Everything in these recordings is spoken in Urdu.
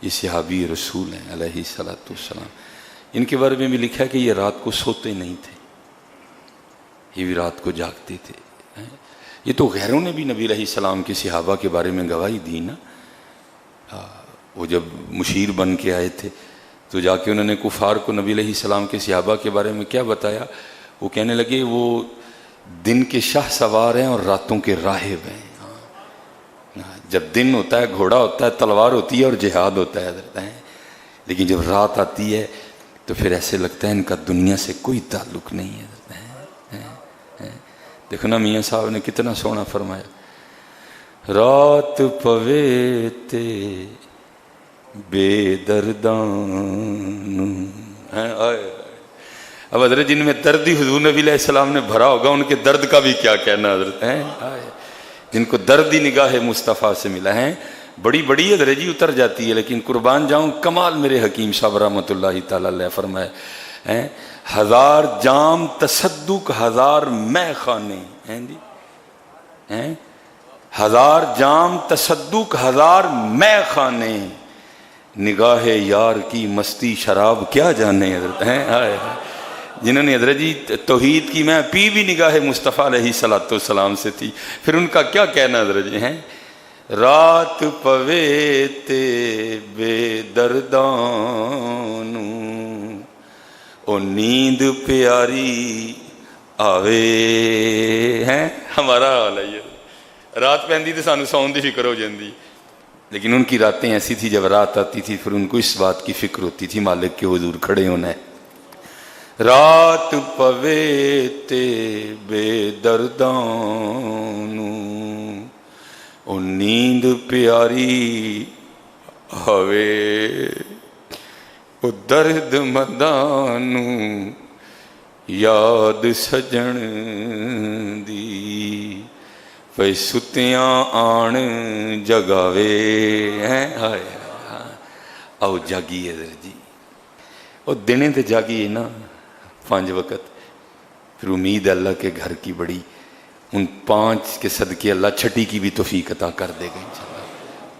یہ صحابی رسول ہیں علیہ الصلوۃ والسلام. ان کے بارے میں بھی لکھا ہے کہ یہ رات کو سوتے نہیں تھے، یہ بھی رات کو جاگتے تھے. یہ تو غیروں نے بھی نبی علیہ السلام کے صحابہ کے بارے میں گواہی دی نا. وہ جب مشیر بن کے آئے تھے تو جا کے انہوں نے کفار کو نبی علیہ السلام کے صحابہ کے بارے میں کیا بتایا؟ وہ کہنے لگے وہ دن کے شاہ سوار ہیں اور راتوں کے راہب ہیں. جب دن ہوتا ہے گھوڑا ہوتا ہے، تلوار ہوتی ہے اور جہاد ہوتا ہے حضرت، لیکن جب رات آتی ہے تو پھر ایسے لگتا ہے ان کا دنیا سے کوئی تعلق نہیں ہے. دیکھو نا میاں صاحب نے کتنا سونا فرمایا، رات پوے تے بے دردان. اب حضرت جن میں درد ہی حضور نبی علیہ السلام نے بھرا ہوگا ان کے درد کا بھی کیا کہنا حضرت ہیں، جن کو درد ہی نگاہ مصطفیٰ سے ملا ہے. بڑی بڑی حضرت جی اتر جاتی ہے، لیکن قربان جاؤں کمال میرے حکیم صاحب رحمۃ اللہ تعالی علیہ فرمائے، ہزار جام تصدق ہزار میں خانے ہیں جی، ہزار جام تصدق ہزار میں خانے، نگاہ یار کی مستی شراب کیا جانے حضرت ہیں. جنہوں نے حضرت جی توحید کی میں پی بھی نگاہ مصطفیٰ علیہ الصلوۃ والسلام سے تھی، پھر ان کا کیا کہنا حضرت جی ہیں. رات پوے تے بے دردان او نیند پیاری آوے ہیں. ہمارا حال ہے یہ، رات پہندی تو سانو سون دی فکر ہو جاندی، لیکن ان کی راتیں ایسی تھی جب رات آتی تھی پھر ان کو اس بات کی فکر ہوتی تھی مالک کے حضور کھڑے ہونا ہے. رات پوے تے بے دردان او نیند پیاری ہوے، او درد مدانو یاد سجن دی پہ ستیاں آن جگاوے ہیں. آؤ جاگیے جی، او دنے تے جاگیے نا 5 وقت، پھر امید اللہ کے گھر کی بڑی، ان 5 کے صدقے اللہ چھٹی کی بھی توفیق عطا کر دے گا انشاءاللہ.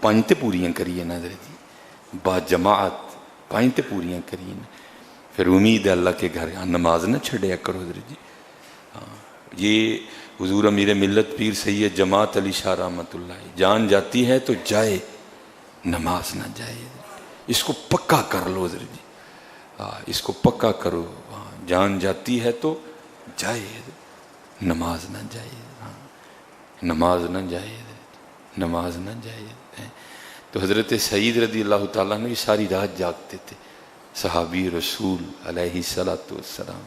5 تے پوریاں کریے نا حضرت جی، با جماعت 5 تے پوریاں کریے نا، پھر امید اللہ کے گھر نماز نہ چھڑیا کرو حضرت جی. یہ حضور امیر ملت پیر سید جماعت علی شاہ رحمۃ اللہ، جان جاتی ہے تو جائے نماز نہ جائے، اس کو پکا کر لو حضرت جی، اس کو پکا کرو. جان جاتی ہے تو جائے نماز نہ جائے، نماز نہ جائے، نماز نہ جائے. تو حضرت سعید رضی اللہ تعالیٰ نے ساری رات جاگتے تھے، صحابی رسول علیہ الصلوۃ والسلام،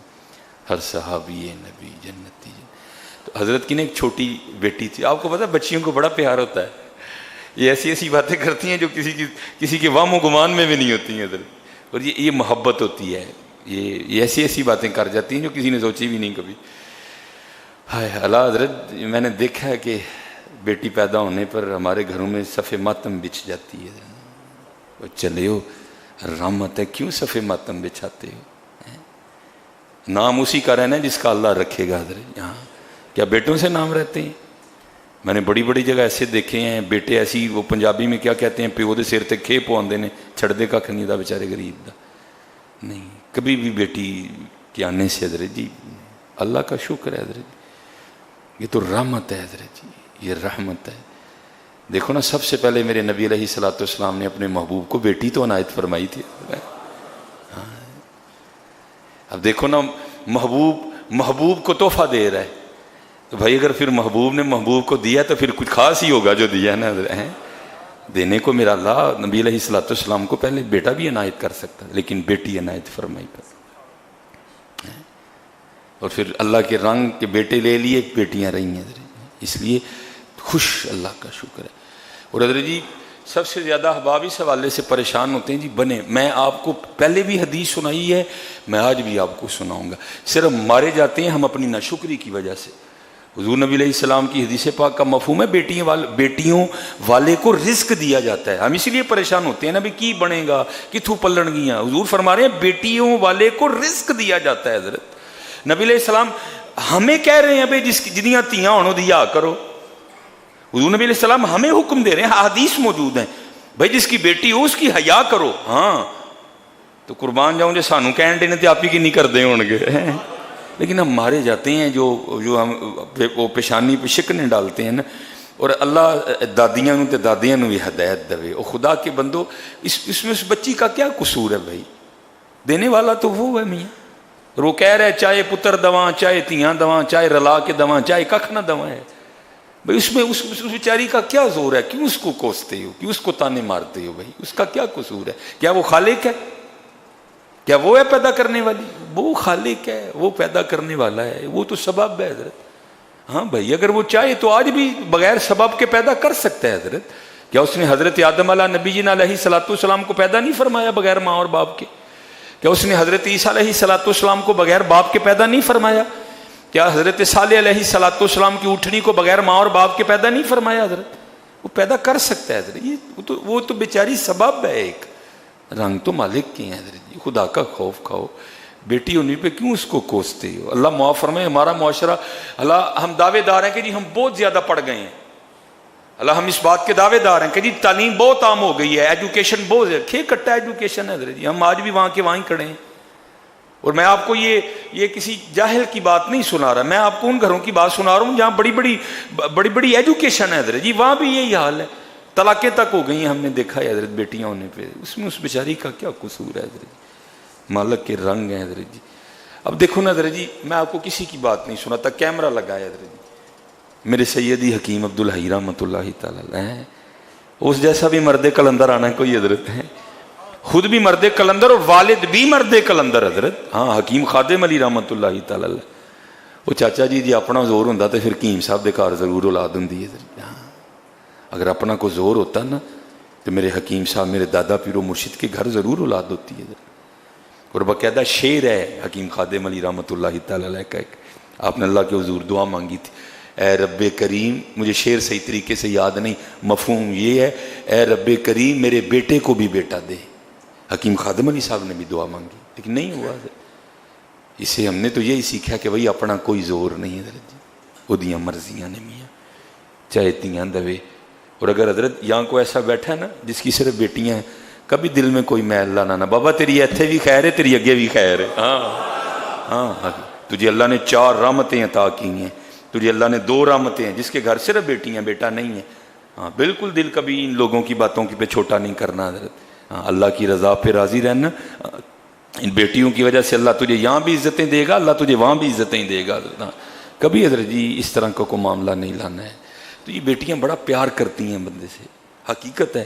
ہر صحابی نبی جنتی. تو حضرت کی نے ایک چھوٹی بیٹی تھی. آپ کو پتہ ہے بچیوں کو بڑا پیار ہوتا ہے، یہ ایسی ایسی باتیں کرتی ہیں جو کسی کے وہم و گمان میں بھی نہیں ہوتی ہیں حضرت، اور یہ محبت ہوتی ہے. یہ ایسی ایسی باتیں کر جاتی ہیں جو کسی نے سوچی بھی نہیں کبھی. ہائے اللہ حضرت، میں نے دیکھا ہے کہ بیٹی پیدا ہونے پر ہمارے گھروں میں صف ماتم بچھ جاتی ہے. وہ چلے ہو رحمت ہے، کیوں صف ماتم بچھاتے ہو؟ نام اسی کا رہنا ہے جس کا اللہ رکھے گا حضرت. یہاں کیا بیٹوں سے نام رہتے ہیں؟ میں نے بڑی بڑی جگہ ایسے دیکھے ہیں بیٹے ایسی، وہ پنجابی میں کیا کہتے ہیں، پیو دے سر تے کھے پواندے نے، چھڑ دے کا کھنی دا بیچارے غریب دا. نہیں، کبھی بھی بیٹی کے آنے سے حضرت جی اللہ کا شکر ہے حضرت، یہ تو رحمت ہے حضرت جی، یہ رحمت ہے. دیکھو نا، سب سے پہلے میرے نبی علیہ الصلوۃ والسلام نے اپنے محبوب کو بیٹی تو عنایت فرمائی تھی. اب دیکھو نا، محبوب کو تحفہ دے رہا ہے، تو بھائی اگر پھر محبوب نے محبوب کو دیا تو پھر کچھ خاص ہی ہوگا جو دیا ہے نا دینے کو. میرا اللہ نبی علیہ الصلوۃ والسلام کو پہلے بیٹا بھی عنایت کر سکتا، لیکن بیٹی عنایت فرمائی پر. اور پھر اللہ کے رنگ کے بیٹے لے لیے، بیٹیاں رہی ہیں حضرت، اس لیے خوش اللہ کا شکر ہے. اور حضرت جی سب سے زیادہ احباب اس حوالے سے پریشان ہوتے ہیں جی بنے. میں آپ کو پہلے بھی حدیث سنائی ہے، میں آج بھی آپ کو سناؤں گا. صرف مارے جاتے ہیں ہم اپنی ناشکری کی وجہ سے. حضور نبی علیہ السلام کی حدیث پاک کا مفہوم ہے بیٹیوں والے کو رزق دیا جاتا ہے. ہم اسی لیے پریشان ہوتے ہیں نا بھی کی بنے گا، کتھوں پلن گیاں. حضور فرما رہے ہیں بیٹیوں والے کو رزق دیا جاتا ہے حضرت. نبی علیہ السلام ہمیں کہہ رہے ہیں بھائی جنیاں تیاں ہونوں دیا کرو. حضور نبی علیہ السلام ہمیں حکم دے رہے ہیں، حدیث موجود ہیں. بھائی جس کی بیٹی ہو اس کی حیا کرو. ہاں تو قربان جاؤں جو سانو کہن دے تو آپ ہی کی نہیں کرتے ہون گے. لیکن ہم مارے جاتے ہیں جو ہم وہ پیشانی پہ شکنیں ڈالتے ہیں نا. اور اللہ دادیاں تے دادیاں بھی ہدایت دے. او خدا کے بندو اس میں اس بچی کا کیا قصور ہے بھائی؟ دینے والا تو وہ ہے میاں. اور وہ کہہ رہے چاہے پتر دواں چاہے تیاں دواں چاہے رلا کے دواں چاہے ککھ نہ دواں ہے. بھائی اس میں اس بیچاری کا کیا زور ہے؟ کیوں اس کو کوستے ہو؟ کیوں اس کو تانے مارتے ہو؟ بھائی اس کا کیا قصور ہے؟ کیا وہ خالق ہے؟ کیا وہ ہے پیدا کرنے والی؟ وہ خالق ہے، وہ پیدا کرنے والا ہے، وہ تو سبب ہے حضرت. ہاں بھائی اگر وہ چاہے تو آج بھی بغیر سبب کے پیدا کر سکتا ہے حضرت. کیا اس نے حضرت آدم علیہ نبی جینا علیہ الصلوۃ والسلام کو پیدا نہیں فرمایا بغیر ماں اور باپ کے؟ کیا اس نے حضرت عیسیٰ علیہ الصلوۃ والسلام کو بغیر باپ کے پیدا نہیں فرمایا؟ کیا حضرت صالح علیہ الصلوۃ والسلام کی اٹھنی کو بغیر ماں اور باپ کے پیدا نہیں فرمایا حضرت؟ وہ پیدا کر سکتا ہے حضرت. وہ تو بیچاری سبب ہے. ایک رنگ تو مالک کے ہیں حضرت جی. خدا کا خوف کھاؤ. بیٹی ہونے پہ کیوں اس کو کوستے ہو؟ اللہ معاف فرمائے. ہمارا معاشرہ اللہ ہم دعوے دار ہیں کہ جی ہم بہت زیادہ پڑھ گئے ہیں. اللہ ہم اس بات کے دعوے دار ہیں کہ جی تعلیم بہت عام ہو گئی ہے، ایجوکیشن بہت ہے. کھے کٹا ایجوکیشن ہے حضرت جی. ہم آج بھی وہاں کے وہیں کھڑے ہیں. اور میں آپ کو یہ کسی جاہل کی بات نہیں سنا رہا، میں آپ کو ان گھروں کی بات سنا رہا ہوں جہاں بڑی بڑی ایجوکیشن ہے حضرت جی. وہاں بھی یہی حال ہے. طلاقیں تک ہو گئی ہیں، ہم نے دیکھا ہے حضرت بیٹیاں ہونے پہ. اس میں اس بیچاری کا کیا قصور ہے حضرت جی؟ مالک کے رنگ ہیں حضرت جی. اب دیکھو نا حضرت جی، میں آپ کو کسی کی بات نہیں سناتا. کیمرہ لگایا حضرت جی. میرے سیدی حکیم عبدالحی رحمۃ اللہ تعالی علیہ، اس جیسا بھی مرد کلندر آنا کوئی حضرت ہے. خود بھی مرد کلندر اور والد بھی مرد کلندر حضرت. ہاں حکیم خادم علی رحمۃ اللہ تعالی علیہ. وہ چاچا جی اپنا زور ہوتا تو پھر حکیم صاحب دے گھر ضرور اولاد ہوندی ہے. ہاں اگر اپنا کو زور ہوتا نا تو میرے حکیم صاحب میرے دادا پیرو مرشد کے گھر ضرور اولاد ہوتی ہے. اور باقاعدہ شعر ہے حکیم خادم علی رحمۃ اللہ تعالی علیہ کا. آپ نے اللہ کے حضور دعا مانگی تھی، اے رب کریم، مجھے شعر صحیح طریقے سے یاد نہیں، مفہوم یہ ہے، اے رب کریم میرے بیٹے کو بھی بیٹا دے. حکیم خادم علی صاحب نے بھی دعا مانگی لیکن نہیں ہوا. اسے ہم نے تو یہی سیکھا کہ بھائی اپنا کوئی زور نہیں ہے حضرت جی. وہ دیاں مرضیاں نے میاں چاہے تیاں دوے. اور اگر حضرت یہاں کو ایسا بیٹھا ہے نا جس کی صرف بیٹیاں ہیں، کبھی دل میں کوئی میل لانا نہ. بابا تیری ایتھے بھی خیر ہے، تیری اگے بھی خیر ہے. ہاں تجھے اللہ نے 4 رحمتیں عطا کی ہیں. تجھے اللہ نے 2 رحمتیں ہیں. جس کے گھر صرف بیٹیاں بیٹا نہیں ہے، ہاں بالکل دل کبھی ان لوگوں کی باتوں کی پہ چھوٹا نہیں کرنا حضرت. ہاں اللہ کی رضا پہ راضی رہنا. ان بیٹیوں کی وجہ سے اللہ تجھے یہاں بھی عزتیں دے گا، اللہ تجھے وہاں بھی عزتیں دے گا. کبھی حضرت جی اس طرح کا کوئی معاملہ نہیں لانا ہے. تو یہ بیٹیاں بڑا پیار کرتی ہیں بندے سے، حقیقت ہے.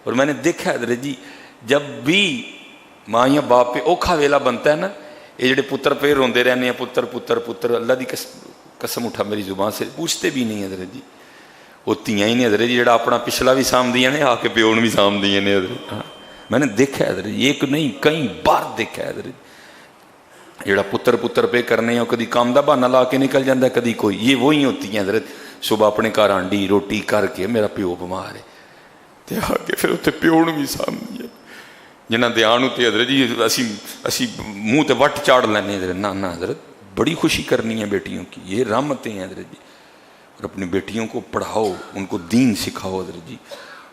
اور میں نے دیکھا ہے حضرت جی، جب بھی ماں یا باپ پہ اوکھا ویلا بنتا ہے نا، یہ جڑے پتر پہ روندے رہنے ہیں پتر پتر پتر، اللہ دی قسم اٹھا میری زبان سے پوچھتے بھی نہیں حضرت جی. وہ تیاں ہی نہیں حضرت جی جڑا اپنا پچھلا بھی سامدیاں نے، آ کے پیون بھی سامدیاں نے حضرت. ہاں میں نے دیکھا ہے حضرت، ایک نہیں کئی بار دیکھا ہے حضرت. جڑا پتر پتر پہ کرنے ہیں کدی کام دا بہانا لا کے نکل جاتا ہے، کدی کوئی. یہ وہی ہوتی ہیں حضرت. صبح اپنے گھر آنڈی روٹی کر کے میرا پیو بیمار ہے تے آ کے پھر اتنے پیو بھی سامنے ہے جنہ دھیان اتنے حضرت جی اسی منہ تے وٹ چاڑ لینے حضرت. نہ حضرت بڑی خوشی کرنی ہے بیٹیوں کی، یہ رحمتیں ہیں حضرت جی. اور اپنی بیٹیوں کو پڑھاؤ، ان کو دین سکھاؤ حضرت جی.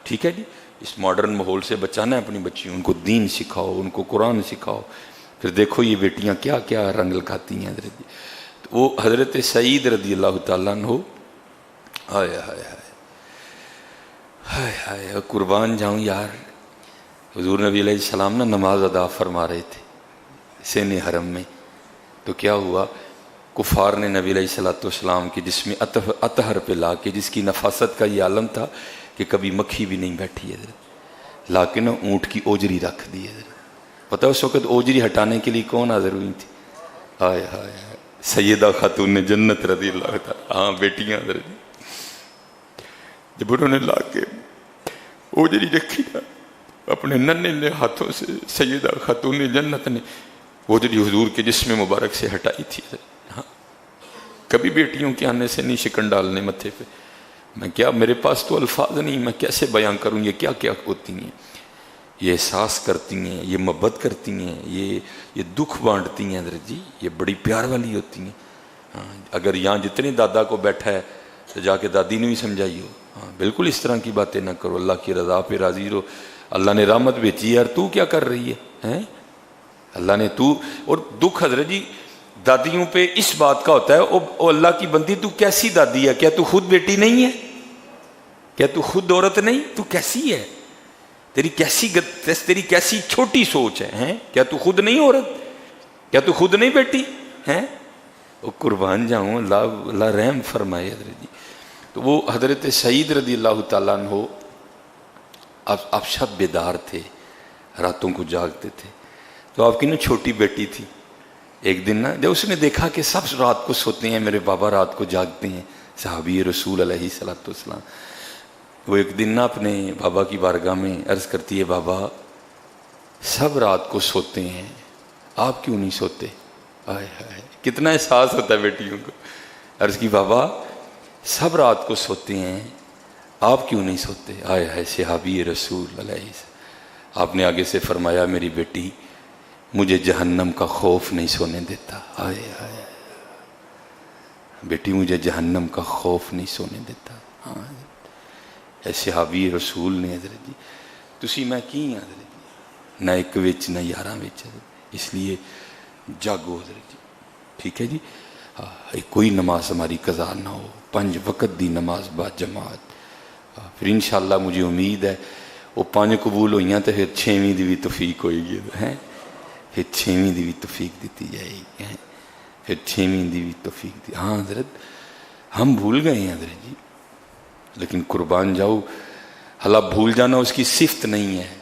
ٹھیک ہے جی، اس ماڈرن ماحول سے بچانا ہے اپنی بچیوں، ان کو دین سکھاؤ، ان کو قرآن سکھاؤ. پھر دیکھو یہ بیٹیاں کیا کیا رنگ لگاتی ہیں حضرت جی. تو وہ حضرت سعید رضی اللہ تعالیٰ عنہ، ہائے ہائے ہائے ہائے ہائے قربان جاؤں یار. حضور نبی علیہ السلام نا نماز ادا فرما رہے تھے سین حرم میں. تو کیا ہوا، کفار نے نبی علیہ الصلوۃ والسلام کے جسم اطہر پہ لا کے، جس کی نفاست کا یہ عالم تھا کہ کبھی مکھی بھی نہیں بیٹھی حضرت، لا کے نا اونٹ کی اوجری رکھ دی حضرت. پتہ اس وقت اوجری ہٹانے کے لیے کون حاضر ہوئی تھی؟ ہائے ہائے ہائے سیدہ خاتون جنت رضی اللہ تعالیٰ. ہاں بیٹیاں حضرت جب انہوں نے لا کے اوجری رکھی نا اپنے ننھے ہاتھوں سے، سیدہ خاتون جنت نے اوجری حضور کے جسم مبارک سے ہٹائی تھی. ہاں کبھی بیٹیوں کے آنے سے نہیں شکن ڈالنے متھے پہ. میں کیا، میرے پاس تو الفاظ نہیں، میں کیسے بیان کروں یہ کیا کیا ہوتی ہیں. یہ احساس کرتی ہیں، یہ محبت کرتی ہیں، یہ دکھ بانٹتی ہیں حضرت جی. یہ بڑی پیار والی ہوتی ہیں. ہاں اگر یہاں جتنے دادا کو بیٹھا ہے تو جا کے دادی نے بھی سمجھائی ہو. ہاں بالکل اس طرح کی باتیں نہ کرو، اللہ کی رضا پہ راضی رہو. اللہ نے رحمت بھیجی یار، تو کیا کر رہی ہے؟ اللہ نے تو، اور دکھ حضرت جی دادیوں پہ اس بات کا ہوتا ہے، او اللہ کی بندی تو کیسی دادی ہے؟ کیا تو خود بیٹی نہیں ہے؟ کیا تو خود عورت نہیں؟ تو کیسی ہے؟ تیری کیسی چھوٹی سوچ ہے؟ کیا تو خود نہیں عورت؟ کیا تو خود نہیں بیٹی ہے؟ وہ قربان جاؤں، اللہ رحم فرمائے حضرت جی۔ تو وہ حضرت سعید رضی اللہ تعالیٰ عنہ آپ شب بیدار تھے، راتوں کو جاگتے تھے۔ تو آپ کی نا چھوٹی بیٹی تھی، ایک دن نا جب اس نے دیکھا کہ سب رات کو سوتے ہیں، میرے بابا رات کو جاگتے ہیں، صحابی رسول علیہ الصلوۃ والسلام، وہ ایک دن نا اپنے بابا کی بارگاہ میں عرض کرتی ہے، بابا سب رات کو سوتے ہیں، آپ کیوں نہیں سوتے؟ آئے ہائے، کتنا احساس ہوتا ہے بیٹیوں کو۔ عرض کی بابا سب رات کو سوتے ہیں، آپ کیوں نہیں سوتے؟ آئے ہائے صحابی رسول علیہ السلام۔ آپ نے آگے سے فرمایا، میری بیٹی مجھے جہنم کا خوف نہیں سونے دیتا۔ آئے ہائے بیٹی مجھے جہنم کا خوف نہیں سونے دیتا۔ ہاں اے صحابی رسول نے حضرت جی تسی میں کی حضرت جی، نہ ایک وچ نہ یاراں وچ، اس لیے جاگو حضرت جی، ٹھیک ہے جی۔ کوئی نماز ہماری قضا نہ ہو، 5 وقت دی نماز با جماعت، پھر انشاءاللہ مجھے امید ہے وہ 5 قبول ہوئیاں تو پھر 6ویں دی بھی توفیق ہوئے گی، پھر 6ویں دی بھی توفیق دیتی جائے گی، پھر 6ویں دی بھی توفیق دی۔ ہاں حضرت ہم بھول گئے ہیں حضرت جی، لیکن قربان جاؤ اللہ بھول جانا اس کی صفت نہیں ہے،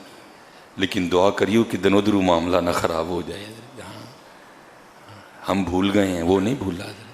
لیکن دعا کریو کہ دنو درو معاملہ نہ خراب ہو جائے۔ ہم بھول گئے ہیں، وہ نہیں بھولا حضرت۔